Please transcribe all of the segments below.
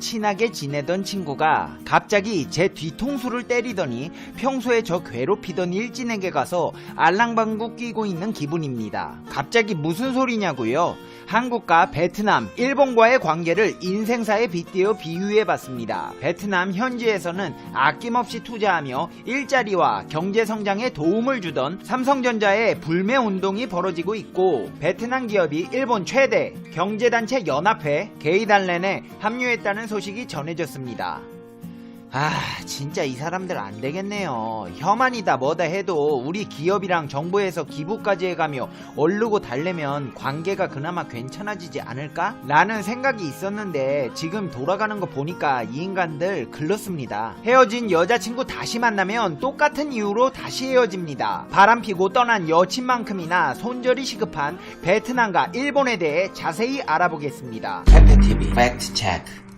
친하게 지내던 친구가 갑자기 제 뒤통수를 때리더니 평소에 저 괴롭히던 일진에게 가서 알랑방구 끼고 있는 기분입니다. 갑자기 무슨 소리냐고요? 한국과 베트남, 일본과의 관계를 인생사에 빗대어 비유해봤습니다. 베트남 현지에서는 아낌없이 투자하며 일자리와 경제성장에 도움을 주던 삼성전자의 불매운동이 벌어지고 있고, 베트남 기업이 일본 최대 경제단체 연합회 게이달렌에 합류했다는 소식이 전해졌습니다. 진짜 이 사람들 안 되겠네요. 혐한이다 뭐다 해도 우리 기업이랑 정부에서 기부까지 해가며 얼르고 달래면 관계가 그나마 괜찮아지지 않을까? 라는 생각이 있었는데 지금 돌아가는 거 보니까 이 인간들 글렀습니다. 헤어진 여자친구 다시 만나면 똑같은 이유로 다시 헤어집니다. 바람피고 떠난 여친만큼이나 손절이 시급한 베트남과 일본에 대해 자세히 알아보겠습니다. 팩트TV 팩트체크.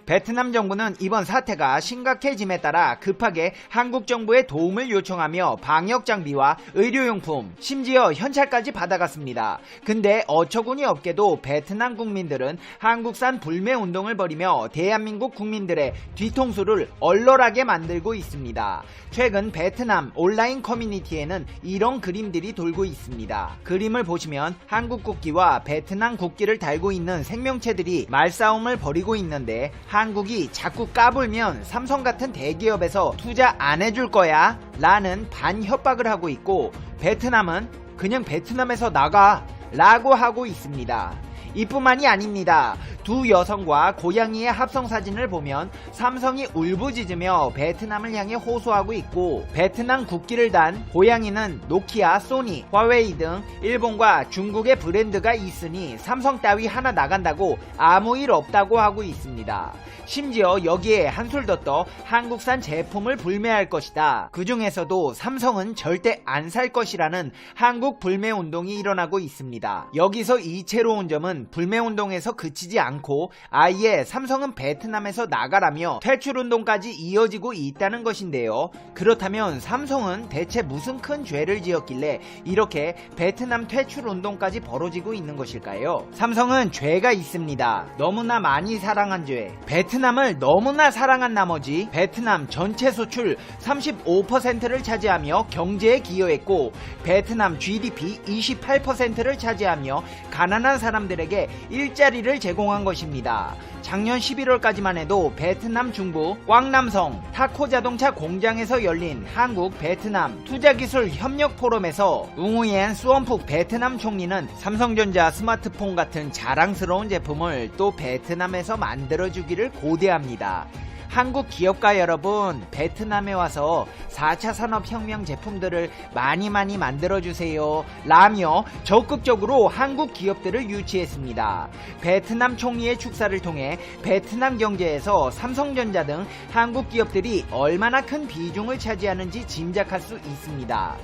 베트남 정부는 이번 사태가 심각해짐에 따라 급하게 한국 정부의 도움을 요청하며 방역 장비와 의료용품, 심지어 현찰까지 받아갔습니다. 근데 어처구니 없게도 베트남 국민들은 한국산 불매 운동을 벌이며 대한민국 국민들의 뒤통수를 얼얼하게 만들고 있습니다. 최근 베트남 온라인 커뮤니티에는 이런 그림들이 돌고 있습니다. 그림을 보시면 한국 국기와 베트남 국기를 달고 있는 생명체들이 말싸움을 벌이고 있는데, 한국이 자꾸 까불면 삼성 같은 대기업에서 투자 안 해줄 거야 라는 반협박을 하고 있고, 베트남은 그냥 베트남에서 나가 라고 하고 있습니다. 이뿐만이 아닙니다. 두 여성과 고양이의 합성 사진을 보면 삼성이 울부짖으며 베트남을 향해 호소하고 있고, 베트남 국기를 단 고양이는 노키아, 소니, 화웨이 등 일본과 중국의 브랜드가 있으니 삼성 따위 하나 나간다고 아무 일 없다고 하고 있습니다. 심지어 여기에 한술 더 떠 한국산 제품을 불매할 것이다. 그 중에서도 삼성은 절대 안 살 것이라는 한국 불매 운동이 일어나고 있습니다. 여기서 이채로운 점은 불매운동에서 그치지 않고 아예 삼성은 베트남에서 나가라며 퇴출운동까지 이어지고 있다는 것인데요. 그렇다면 삼성은 대체 무슨 큰 죄를 지었길래 이렇게 베트남 퇴출운동까지 벌어지고 있는 것일까요? 삼성은 죄가 있습니다. 너무나 많이 사랑한 죄. 베트남을 너무나 사랑한 나머지 베트남 전체 수출 35%를 차지하며 경제에 기여했고, 베트남 GDP 28%를 차지하며 가난한 사람들에게 일자리를 제공한 것입니다. 작년 11월까지만 해도 베트남 중부 꽝남성 타코 자동차 공장에서 열린 한국 베트남 투자기술 협력 포럼에서 웅우옌 수원푹 베트남 총리는 삼성전자 스마트폰 같은 자랑스러운 제품을 또 베트남에서 만들어주기를 고대합니다. 한국 기업가 여러분, 베트남에 와서 4차 산업혁명 제품들을 많이 만들어주세요 라며 적극적으로 한국 기업들을 유치했습니다. 베트남 총리의 축사를 통해 베트남 경제에서 삼성전자 등 한국 기업들이 얼마나 큰 비중을 차지하는지 짐작할 수 있습니다.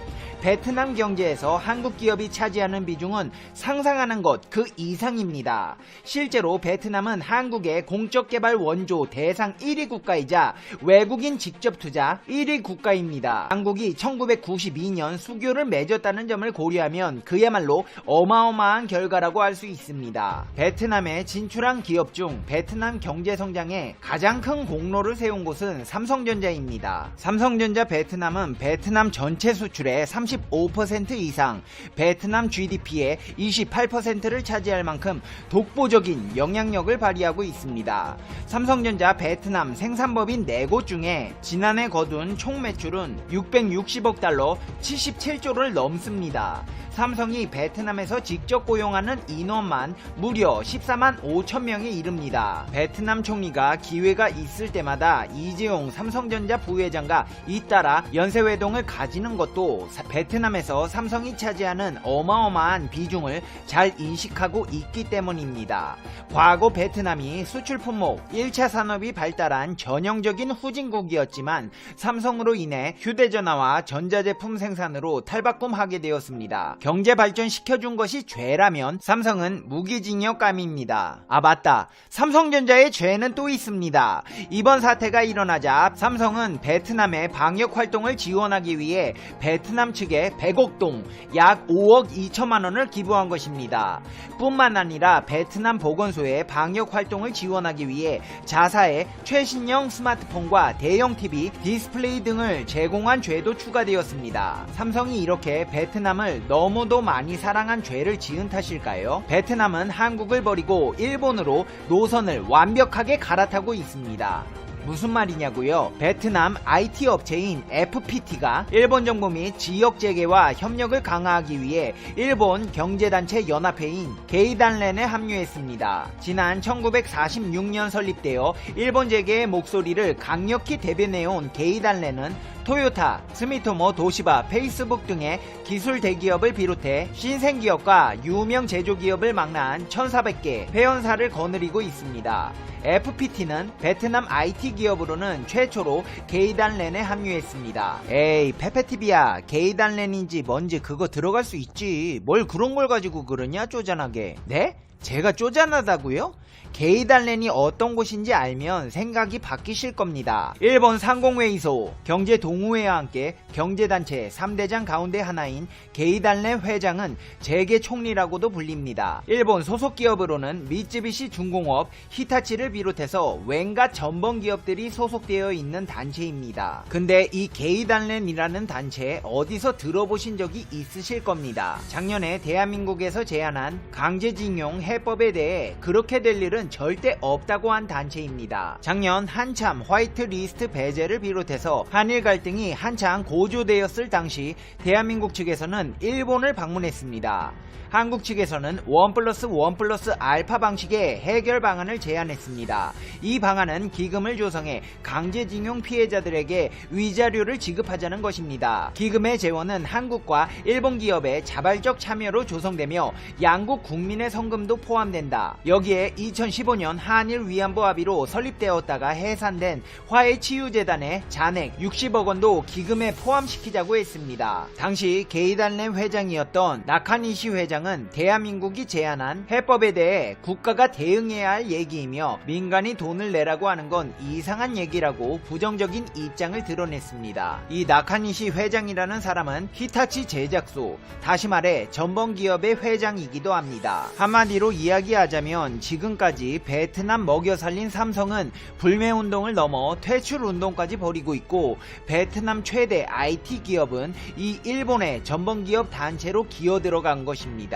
베트남 경제에서 한국 기업이 차지하는 비중은 상상하는 것 그 이상입니다. 실제로 베트남은 한국의 공적개발 원조 대상 1위 국가이자 외국인 직접 투자 1위 국가입니다. 한국이 1992년 수교를 맺었다는 점을 고려하면 그야말로 어마어마한 결과라고 할 수 있습니다. 베트남에 진출한 기업 중 베트남 경제성장에 가장 큰 공로를 세운 곳은 삼성전자입니다. 삼성전자 베트남은 베트남 전체 수출의 35% 이상, 베트남 GDP의 28%를 차지할 만큼 독보적인 영향력을 발휘하고 있습니다. 삼성전자 베트남 생산법인 4곳 중에 지난해 거둔 총 매출은 660억 달러 77조를 넘습니다. 삼성이 베트남에서 직접 고용하는 인원만 무려 14만 5천 명에 이릅니다. 베트남 총리가 기회가 있을 때마다 이재용 삼성전자 부회장과 잇따라 연쇄회동을 가지는 것도 베트남에서 삼성이 차지하는 어마어마한 비중을 잘 인식하고 있기 때문입니다. 과거 베트남이 수출 품목 1차 산업이 발달한 전형적인 후진국이었지만 삼성으로 인해 휴대전화와 전자제품 생산으로 탈바꿈하게 되었습니다. 경제 발전시켜준 것이 죄라면 삼성은 무기징역감입니다. 아 맞다. 삼성전자의 죄는 또 있습니다. 이번 사태가 일어나자 삼성은 베트남의 방역 활동을 지원하기 위해 베트남 측에 100억 동, 약 5억 2천만 원을 기부한 것입니다. 뿐만 아니라 베트남 보건소의 방역 활동을 지원하기 위해 자사의 최신형 스마트폰과 대형 TV, 디스플레이 등을 제공한 죄도 추가되었습니다. 삼성이 이렇게 베트남을 너무도 많이 사랑한 죄를 지은 탓일까요? 베트남은 한국을 버리고 일본으로 노선을 완벽하게 갈아타고 있습니다. 무슨 말이냐고요? 베트남 IT 업체인 FPT가 일본 정부 및 지역 재계와 협력을 강화하기 위해 일본 경제단체 연합회인 게이단렌에 합류했습니다. 지난 1946년 설립되어 일본 재계의 목소리를 강력히 대변해온 게이단렌은 토요타, 스미토모 도시바, 페이스북 등의 기술 대기업을 비롯해 신생기업과 유명 제조기업을 망라한 1,400개 회원사를 거느리고 있습니다. FPT는 베트남 IT 기업으로는 최초로 게이단렌에 합류했습니다. 에이 페페TV야, 게이단렌인지 뭔지 그거 들어갈 수 있지. 뭘 그런 걸 가지고 그러냐 쪼잔하게. 네? 제가 쪼잔하다고요? 게이단렌이 어떤 곳인지 알면 생각이 바뀌실 겁니다. 일본 상공회의소, 경제동우회와 함께 경제단체 3대장 가운데 하나인 게이단렌 회장은 재계 총리라고도 불립니다. 일본 소속기업으로는 미쯔비시 중공업, 히타치를 비롯해서 웬가 전범기업들이 소속되어 있는 단체입니다. 근데 이 게이단렌이라는 단체 어디서 들어보신 적이 있으실 겁니다. 작년에 대한민국에서 제안한 강제징용 해법에 대해 그렇게 될 일은 절대 없다고 한 단체입니다. 작년 한참 화이트리스트 배제를 비롯해서 한일 갈등이 한창 고조되었을 당시 대한민국 측에서는 일본을 방문했습니다. 한국 측에서는 1+1+, 알파 방식의 해결 방안을 제안했습니다. 이 방안은 기금을 조성해 강제징용 피해자들에게 위자료를 지급하자는 것입니다. 기금의 재원은 한국과 일본 기업의 자발적 참여로 조성되며 양국 국민의 성금도 포함된다. 여기에 2015년 한일 위안부 합의로 설립되었다가 해산된 화해치유재단의 잔액 60억 원도 기금에 포함시키자고 했습니다. 당시 게이단렌 회장이었던 나카니시 회장은 대한민국이 제안한 해법에 대해 국가가 대응해야 할 얘기이며 민간이 돈을 내라고 하는 건 이상한 얘기라고 부정적인 입장을 드러냈습니다. 이 나카니시 회장이라는 사람은 히타치 제작소, 다시 말해 전범기업의 회장이기도 합니다. 한마디로 이야기하자면 지금까지 베트남 먹여 살린 삼성은 불매운동을 넘어 퇴출운동까지 벌이고 있고 베트남 최대 IT 기업은 이 일본의 전범기업 단체로 기어들어간 것입니다.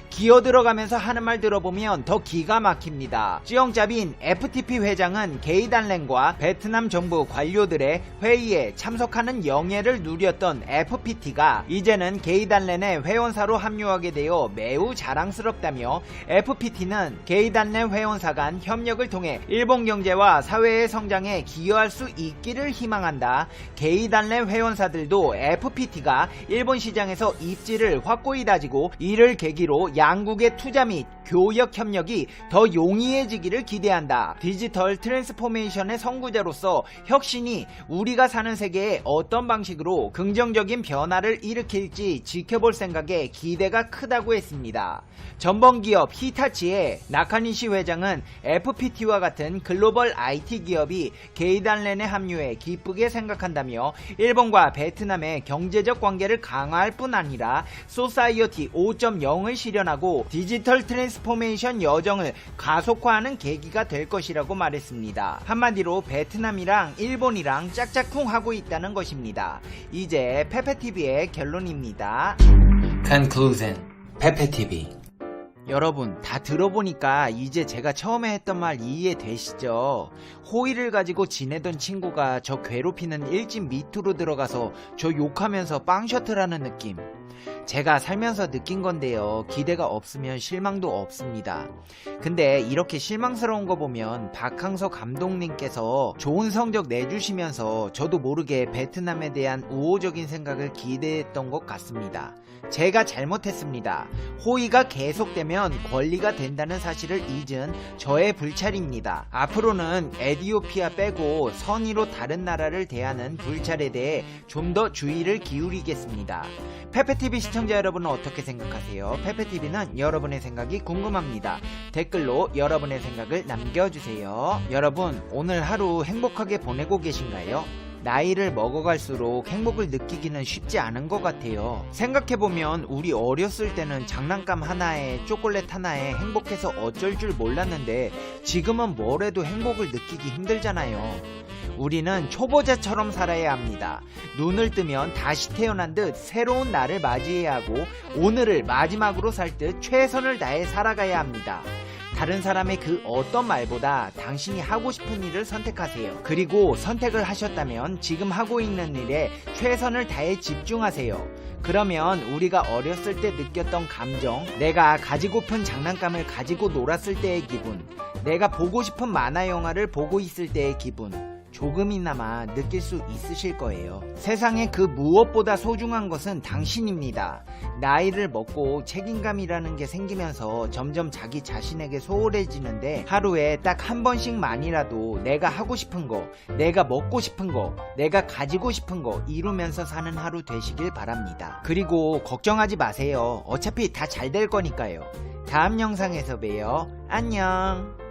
기어들어가면서 하는 말 들어보면 더 기가 막힙니다. 찌영짭인 FTP 회장은 게이단렌과 베트남 정부 관료들의 회의에 참석하는 영예를 누렸던 FPT가 이제는 게이단렌의 회원사로 합류하게 되어 매우 자랑스럽다며 FPT는 게이단렌 회원사 간 협력을 통해 일본 경제와 사회의 성장에 기여할 수 있기를 희망한다. 게이단렌 회원사들도 FPT가 일본 시장에서 입지를 확고히 다지고 이를 계기로 양국의 투자 및 교역 협력이 더 용이해지기를 기대한다. 디지털 트랜스포메이션의 선구자로서 혁신이 우리가 사는 세계에 어떤 방식으로 긍정적인 변화를 일으킬지 지켜볼 생각에 기대가 크다고 했습니다. 전범기업 히타치의 나카니시 회장은 FPT와 같은 글로벌 IT 기업이 게이단렌에 합류해 기쁘게 생각한다며 일본과 베트남의 경제적 관계를 강화할 뿐 아니라 소사이어티 5.0을 실현하고 디지털 트랜스포메이션 여정을 가속화하는 계기가 될 것이라고 말했습니다. 한마디로 베트남이랑 일본이랑 짝짝꿍 하고 있다는 것입니다. 이제 페페TV의 결론입니다. Conclusion. 페페TV. 여러분 다 들어보니까 이제 제가 처음에 했던 말 이해되시죠? 호의를 가지고 지내던 친구가 저 괴롭히는 일진 밑으로 들어가서 저 욕하면서 빵셔틀하는 느낌. 제가 살면서 느낀 건데요. 기대가 없으면 실망도 없습니다. 근데 이렇게 실망스러운 거 보면 박항서 감독님께서 좋은 성적 내주시면서 저도 모르게 베트남에 대한 우호적인 생각을 기대했던 것 같습니다. 제가 잘못했습니다. 호의가 계속되면 권리가 된다는 사실을 잊은 저의 불찰입니다. 앞으로는 에티오피아 빼고 선의로 다른 나라를 대하는 불찰에 대해 좀 더 주의를 기울이겠습니다. 페페TV 시청자 시청자 여러분은 어떻게 생각하세요? 페페TV는 여러분의 생각이 궁금합니다. 댓글로 여러분의 생각을 남겨주세요. 여러분, 오늘 하루 행복하게 보내고 계신가요? 나이를 먹어갈수록 행복을 느끼기는 쉽지 않은 것 같아요. 생각해보면 우리 어렸을 때는 장난감 하나에 초콜릿 하나에 행복해서 어쩔 줄 몰랐는데 지금은 뭘 해도 행복을 느끼기 힘들잖아요. 우리는 초보자처럼 살아야 합니다. 눈을 뜨면 다시 태어난 듯 새로운 날을 맞이해야 하고 오늘을 마지막으로 살 듯 최선을 다해 살아가야 합니다. 다른 사람의 그 어떤 말보다 당신이 하고 싶은 일을 선택하세요. 그리고 선택을 하셨다면 지금 하고 있는 일에 최선을 다해 집중하세요. 그러면 우리가 어렸을 때 느꼈던 감정, 내가 가지고픈 장난감을 가지고 놀았을 때의 기분, 내가 보고 싶은 만화 영화를 보고 있을 때의 기분, 조금이나마 느낄 수 있으실 거예요. 세상에 그 무엇보다 소중한 것은 당신입니다. 나이를 먹고 책임감이라는 게 생기면서 점점 자기 자신에게 소홀해지는데 하루에 딱 한 번씩만이라도 내가 하고 싶은 거, 내가 먹고 싶은 거, 내가 가지고 싶은 거 이루면서 사는 하루 되시길 바랍니다. 그리고 걱정하지 마세요. 어차피 다 잘 될 거니까요. 다음 영상에서 봬요. 안녕.